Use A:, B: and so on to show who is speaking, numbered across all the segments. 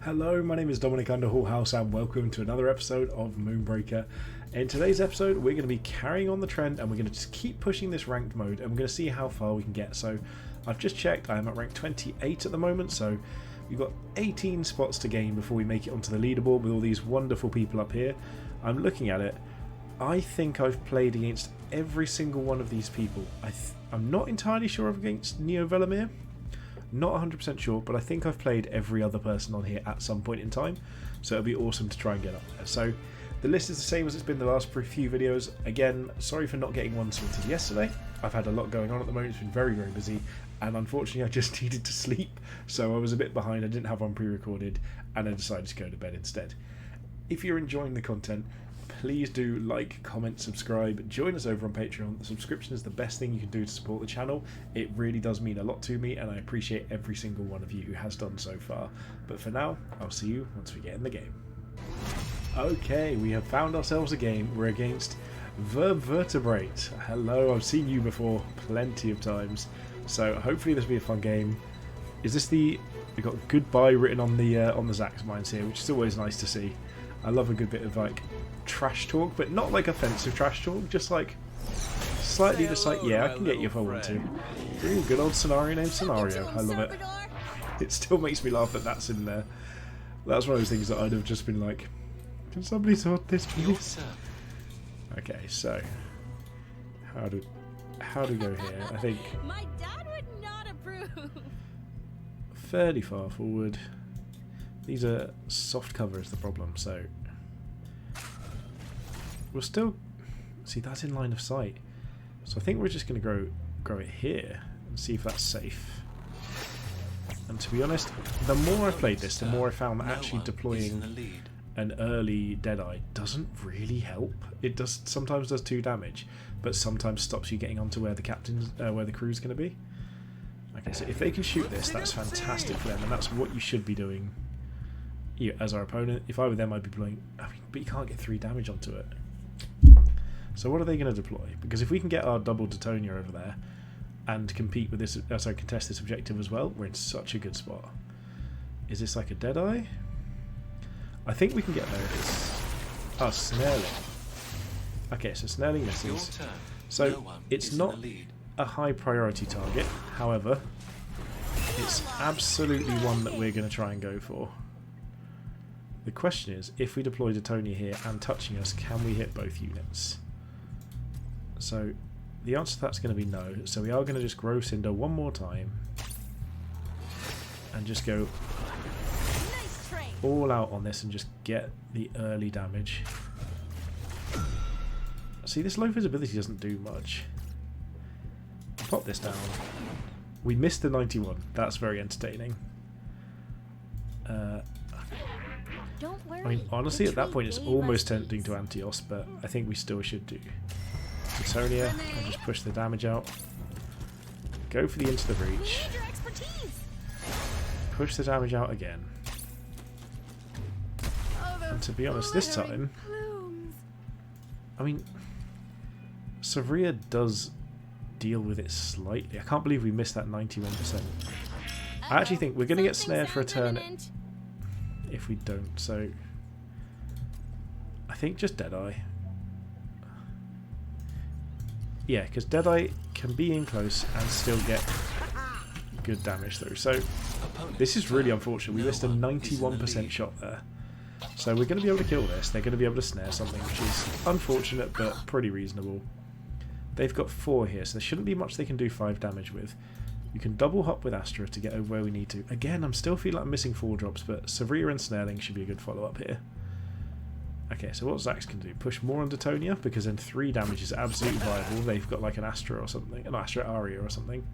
A: Hello, my name is Dominic Underhallhouse and welcome to another episode of Moonbreaker. In today's episode we're going to be carrying on the trend and we're going to just keep pushing this ranked mode and we're going to see how far we can get. So I've just checked, I am at rank 28 at the moment, so we've got 18 spots to gain before we make it onto the leaderboard with all these wonderful people up here. I'm looking at it, I think I've played against every single one of these people. I'm not entirely sure against Neo Velemir. Not 100% sure, but I think I've played every other person on here at some point in time, so it'll be awesome to try and get up there. So the list is the same as it's been the last few videos. Again, sorry for not getting one sorted yesterday. I've had a lot going on at the moment, it's been very busy, and unfortunately I just needed to sleep, so I was a bit behind. I didn't have one pre-recorded and I decided to go to bed instead. If you're enjoying the content, please do like, comment, subscribe, join us over on Patreon. The subscription is the best thing you can do to support the channel. It really does mean a lot to me and I appreciate every single one of you who has done so far. But for now, I'll see you once we get in the game. Okay, we have found ourselves a game. We're against Vertebrate. Hello, I've seen you before plenty of times. So hopefully this will be a fun game. Is this the... We've got goodbye written on the Zax mines here, which is always nice to see. I love a good bit of like trash talk, but not like offensive trash talk, just like slightly just like, yeah, I can get you if I want to. Ooh, good old scenario named Scenario. I love it. It still makes me laugh that that's in there. That's one of those things that I'd have just been like, can somebody sort this please? Okay, so how do we go here? I think
B: my dad would not approve.
A: Fairly far forward. These are soft cover is the problem, so we'll still see that's in line of sight. So I think we're just going to grow it here and see if that's safe. And to be honest, the more I played this, the more I found that actually deploying an early Deadeye doesn't really help. It does sometimes does 2 damage, but sometimes stops you getting onto where the crew's going to be. Okay, so if they can shoot this, that's fantastic for them, and that's what you should be doing. You, as our opponent. If I were them, I'd be deploying. I mean, but you can't get 3 damage onto it. So what are they going to deploy? Because if we can get our double Teutonia over there and compete with this, contest this objective as well, we're in such a good spot. Is this like a Deadeye? I think we can get there. Oh, Snarling. Okay, so Snarling misses. So it's not a high priority target. However, it's absolutely one that we're going to try and go for. The question is, if we deploy Teutonia here and touching us, can we hit both units? So the answer to that's going to be no. So we are going to just grow Cinder one more time and just go all out on this and just get the early damage. See, this low visibility doesn't do much. Pop this down. We missed the 91. That's very entertaining. I mean, honestly, at that point it's almost tempting to anti-os, but I think we still should do Teutonia and just push the damage out. Go for the into the breach. Push the damage out again. And to be honest, this time, I mean, Savria does deal with it slightly. I can't believe we missed that 91%. I actually think we're going to get snared for a turn if we don't, so I think just Deadeye. Yeah, because Deadeye can be in close and still get good damage through. So this is really unfortunate. We missed a 91% shot there. So we're going to be able to kill this. They're going to be able to snare something, which is unfortunate but pretty reasonable. They've got 4 here, so there shouldn't be much they can do 5 damage with. You can double hop with Astra to get over where we need to. Again, I'm still feeling like I'm missing 4 drops, but Savria and Snarling should be a good follow-up here. Okay, so what Zax can do? Push more on Teutonia, because then 3 damage is absolutely viable. They've got like an Astra or something. An Astra Aria or something.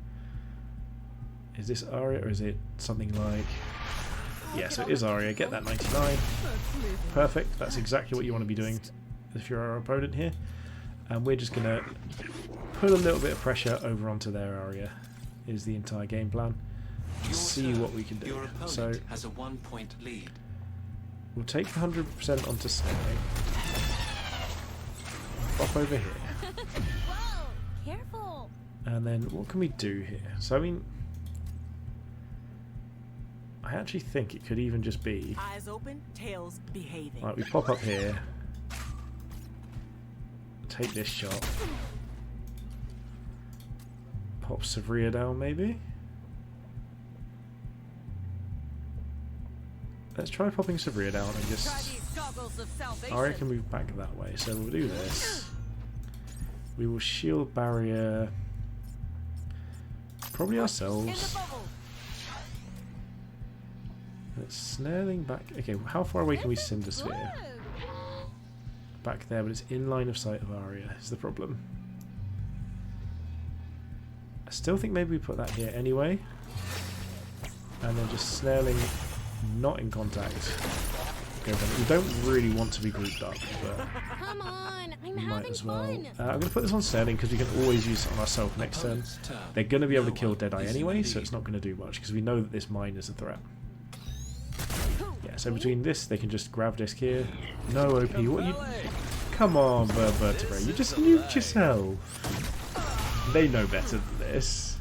A: Is this Aria or is it something like... Yeah, so it is Aria. Get that 99. Perfect. That's exactly what you want to be doing if you're our opponent here. And we're just going to put a little bit of pressure over onto their Aria. Is the entire game plan. See what we can do. So
C: has a 1-point lead.
A: We'll take 100% onto Snarling. Pop over here.
B: Whoa, careful.
A: And then what can we do here? So I mean, I I actually think it could even just be...
C: Eyes open, tails behaving.
A: Right, we pop up here. Take this shot. Pop Sevria down, maybe? Let's try popping Sevria down and just... I reckon move back that way. So we'll do this. We will shield barrier... Probably ourselves. Let's snarling back... Okay, how far away can we Cinder Sphere? Back there, but it's in line of sight of Arya is the problem. I still think maybe we put that here anyway. And then just snarling not in contact. Go for it. We don't really want to be grouped up, but
B: Come on, I'm
A: we might
B: having
A: as well.
B: fun.
A: I'm going to put this on snarling because we can always use it on ourselves next turn. They're going to be able to kill Deadeye anyway, so it's not going to do much because we know that this mine is a threat. Yeah, so between this, they can just grab disc here. No OP, what you... Come on, Vertebrae, you just nuked yourself. They know better than this.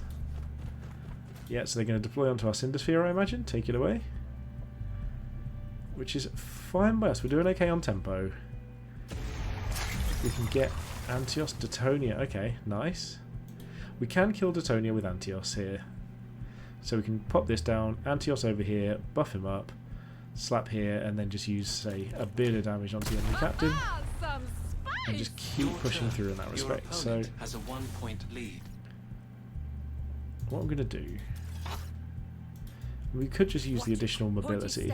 A: Yeah, so they're going to deploy onto our Cinder Sphere, I imagine. Take it away. Which is fine by us. We're doing okay on tempo. We can get Antios, Detonia. Okay, nice. We can kill Detonia with Antios here. So we can pop this down, Antios over here, buff him up, slap here, and then just use, say, a bit of damage onto the enemy captain. And just keep pushing through in that respect. So
D: has a 1-point lead.
A: What I'm going to do... We could just use the additional mobility,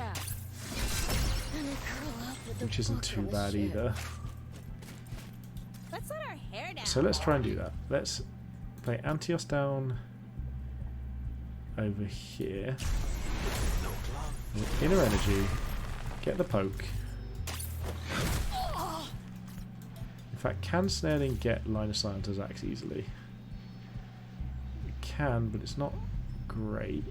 A: which isn't too bad either.
B: Let's let our hair down.
A: So let's try and do that. Let's play Antios down over here. With inner energy, get the poke. In fact, can Snaring get line of sight onto Zax easily? We can, but it's not great.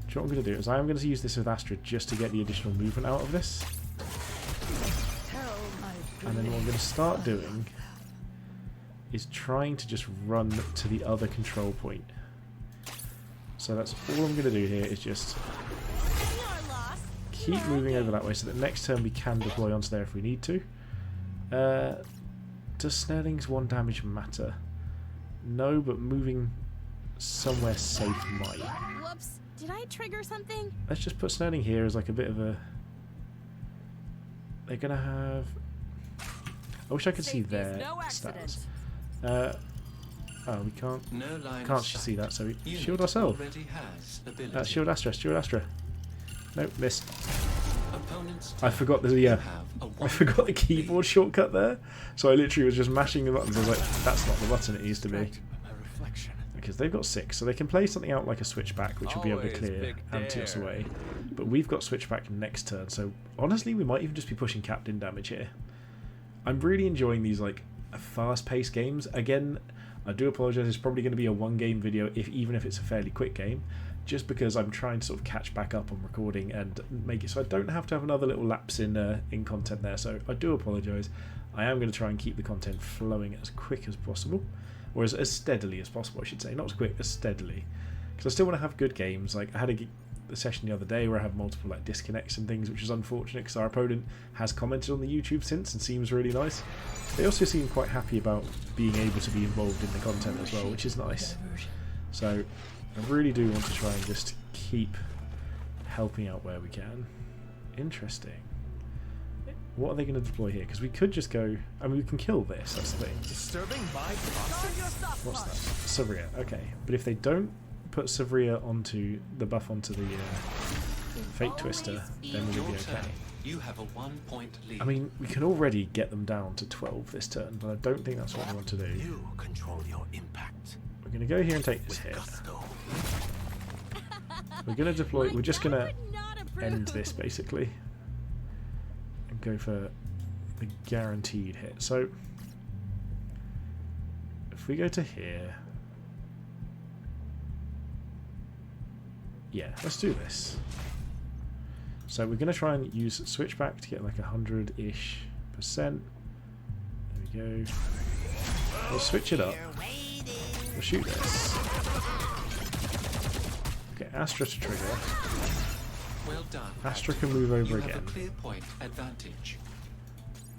A: So what I'm going to do is I'm going to use this with Astra just to get the additional movement out of this. And then what I'm going to start doing is trying to just run to the other control point. So that's all I'm going to do here is just keep moving over that way so that next turn we can deploy onto there if we need to. Does Snarling's 1 damage matter? No, but moving somewhere safe might.
B: Whoops. Did I trigger something?
A: Let's just put Snarling here as like a bit of a... They're going to have... I wish I could see their stats. Oh, we can't. Can't see that, so we shield ourselves. Shield Astra, shield Astra. Nope, missed. I forgot the I forgot the keyboard shortcut there, so I literally was just mashing the buttons. I was like, that's not the button it needs to be. Because they've got 6, so they can play something out like a switchback, which will be able to clear Antios away. But we've got switchback next turn, so honestly, we might even just be pushing captain damage here. I'm really enjoying these like fast-paced games. Again, I do apologise. It's probably going to be a 1-game video, even if it's a fairly quick game, just because I'm trying to sort of catch back up on recording and make it so I don't have to have another little lapse in content there. So I do apologise. I am going to try and keep the content flowing as quick as possible, or as steadily as possible, I should say. Not as quick, as steadily, because I still want to have good games. Like I had a session the other day where I have multiple like disconnects and things, which is unfortunate because our opponent has commented on the YouTube since and seems really nice. They also seem quite happy about being able to be involved in the content as well, which is nice. So I really do want to try and just keep helping out where we can. Interesting. What are they going to deploy here? Because we could just go... I mean, we can kill this, that's the thing.
C: Disturbing by
A: What's that? Sevria, okay. But if they don't put Sevria onto the buff onto the Fate Twister, then we'll be okay.
D: You have a 1-point lead.
A: I mean, we can already get them down to 12 this turn, but I don't think that's what we want to do.
E: You control your impact.
A: We're going to go here and take this hit. We're going to deploy... We're just going to end this, basically. And go for the guaranteed hit. So, if we go to here... Yeah, let's do this. So we're going to try and use switchback to get like 100-ish %. There we go. We'll switch it up. We'll shoot this. Okay, Astra to trigger.
D: Well done.
A: Astra can move over
D: You
A: again.
D: have a clear point advantage.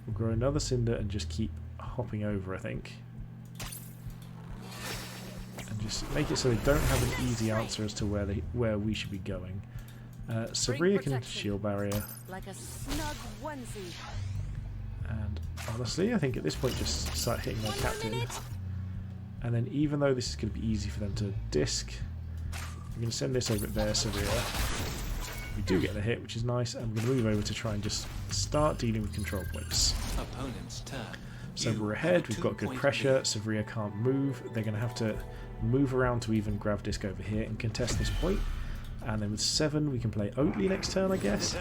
A: We'll grow another Cinder and just keep hopping over, I think. And just make it so they don't have an easy answer as to where we should be going. Sabria can shield barrier.
C: Like a snug onesie.
A: And honestly, I think at this point just start hitting their
B: One more
A: captain.
B: minute.
A: And then even though this is going to be easy for them to disc, we're going to send this over at their Sabria. We do get the hit, which is nice, and we're going to move over to try and just start dealing with control points.
D: Opponent's turn.
A: So
D: You
A: we're
D: have a
A: ahead, we've got good
D: 2-point
A: pressure,
D: lead.
A: Savria can't move, they're going to have to move around to even grav disc over here and contest this point. And then with 7 we can play Oatly next turn, I guess.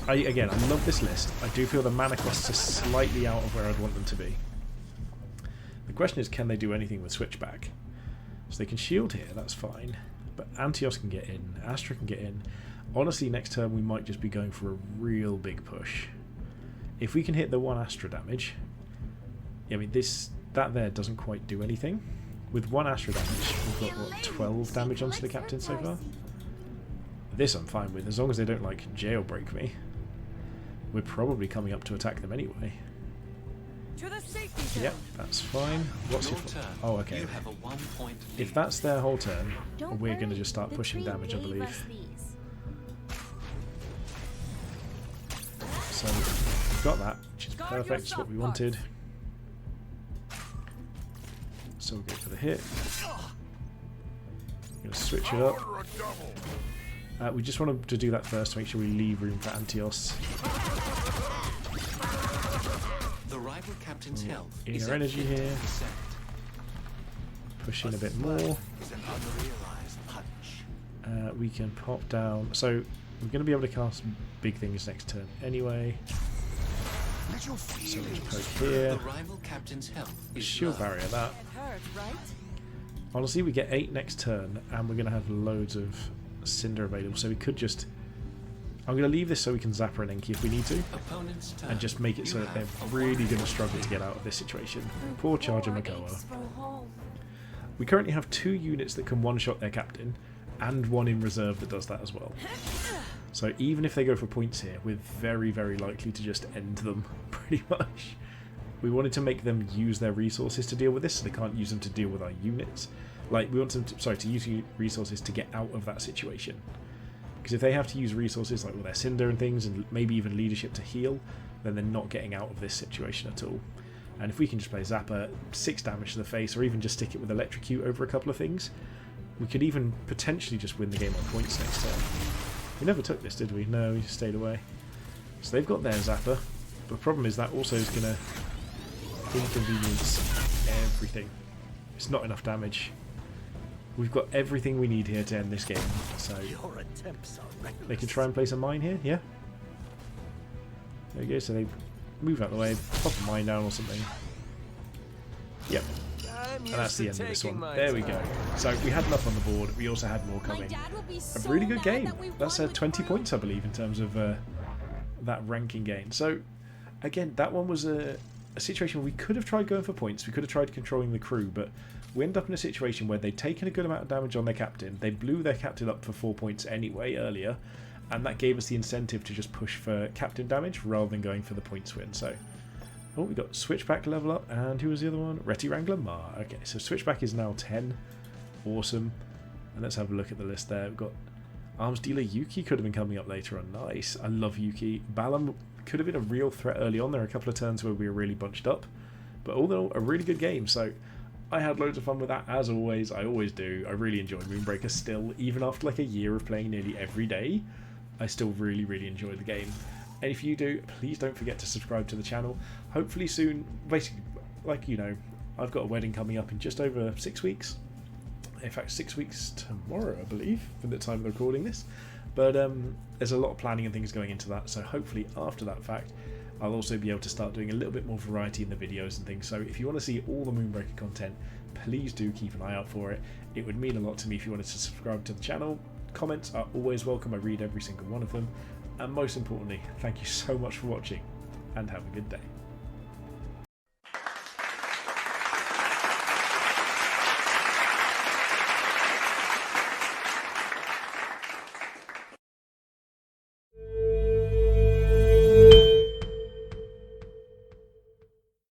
A: Again, I love this list. I do feel the mana costs are slightly out of where I'd want them to be. The question is, can they do anything with Switchback? So they can shield here, that's fine. But Antios can get in, Astra can get in. Honestly, next turn we might just be going for a real big push. If we can hit the 1 Astra damage, I mean that there doesn't quite do anything. With 1 Astra damage, we've got what, 12 damage onto the captain so far? This I'm fine with, as long as they don't like jailbreak me. We're probably coming up to attack them anyway.
C: To the safety zone.
A: Yep, that's fine. What's
D: Your
A: your
D: turn.
A: Oh, okay.
D: You have a 1-point lead.
A: If that's their whole turn,
B: Don't
A: we're going to
B: worry,
A: just start
B: the
A: pushing
B: tree
A: damage, I
B: gave
A: believe.
B: us these.
A: So we've got that, which is
C: Guard
A: perfect, it's what we
C: yourself,
A: wanted. So we'll go for the hit. I'm going to switch it up. We just want to do that first to make sure we leave room for Antios.
D: The rival captain's health
A: Inner
D: is at
A: energy here.
D: 50%.
A: Push in a bit more.
E: Is an unrealized punch.
A: We can pop down. So we're going to be able to cast big things next turn anyway.
E: Let your
A: So we
E: feelings
A: just poke here.
D: The rival captain's health is
A: Shield
D: low.
A: barrier that.
C: It hurt, right?
A: Honestly, we get 8 next turn, and we're going to have loads of Cinder available, so we could just... I'm going to leave this so we can zap her and Enki if we need to,
D: Opponent's turn.
A: and just make it so
D: You
A: that they're
D: have a
A: really
D: 1
A: going to struggle to get out of this situation. Poor Charger
B: Poor
A: Makoa.
B: aches for home.
A: We currently have 2 units that can one-shot their captain, and 1 in reserve that does that as well. So even if they go for points here, we're very, very likely to just end them, pretty much. We wanted to make them use their resources to deal with this, so they can't use them to deal with our units. Like, we want them to use resources to get out of that situation. Because if they have to use resources like with their Cinder and things, and maybe even leadership to heal, then they're not getting out of this situation at all. And if we can just play Zapper, 6 damage to the face, or even just stick it with Electrocute over a couple of things, we could even potentially just win the game on points next turn. We never took this, did we? No, we just stayed away. So they've got their Zapper. The problem is that also is going to inconvenience everything. It's not enough damage. We've got everything we need here to end this game. So
E: Your attempts are reckless.
A: they can try and place a mine here, yeah? There we go, so they move out of the way, pop a mine down or something. Yep,
E: I'm
A: and that's the
E: used
A: end
E: to
A: of this
E: taking
A: one.
E: my
A: There we
E: time.
A: go. So we had enough on the board, we also had more
B: My
A: coming.
B: dad will be
A: A
B: so
A: really good
B: mad
A: game.
B: that we
A: That's
B: won with
A: 20
B: Pearl.
A: points, I believe, in terms of that ranking gain. So again, that one was a situation where we could have tried going for points, we could have tried controlling the crew, but we ended up in a situation where they'd taken a good amount of damage on their captain, they blew their captain up for 4 points anyway earlier, and that gave us the incentive to just push for captain damage rather than going for the points win. So, oh, we got Switchback level up, and who was the other one? Reti Wrangler Mar. Okay, so Switchback is now 10. Awesome. And let's have a look at the list there. We've got Arms Dealer Yuki could have been coming up later on. Nice. I love Yuki. Balam could have been a real threat early on. There are a couple of turns where we were really bunched up. But all in all, a really good game. So I had loads of fun with that, as always. I always do. I really enjoy Moonbreaker still. Even after like a year of playing nearly every day, I still really, really enjoy the game. And if you do, please don't forget to subscribe to the channel. Hopefully soon, basically, like, you know, I've got a wedding coming up in just over 6 weeks. In fact, 6 weeks tomorrow, I believe, from the time of recording this. But there's a lot of planning and things going into that, so hopefully after that fact, I'll also be able to start doing a little bit more variety in the videos and things. So if you want to see all the Moonbreaker content, please do keep an eye out for it. It would mean a lot to me if you wanted to subscribe to the channel. Comments are always welcome, I read every single one of them. And most importantly, thank you so much for watching, and have a good day.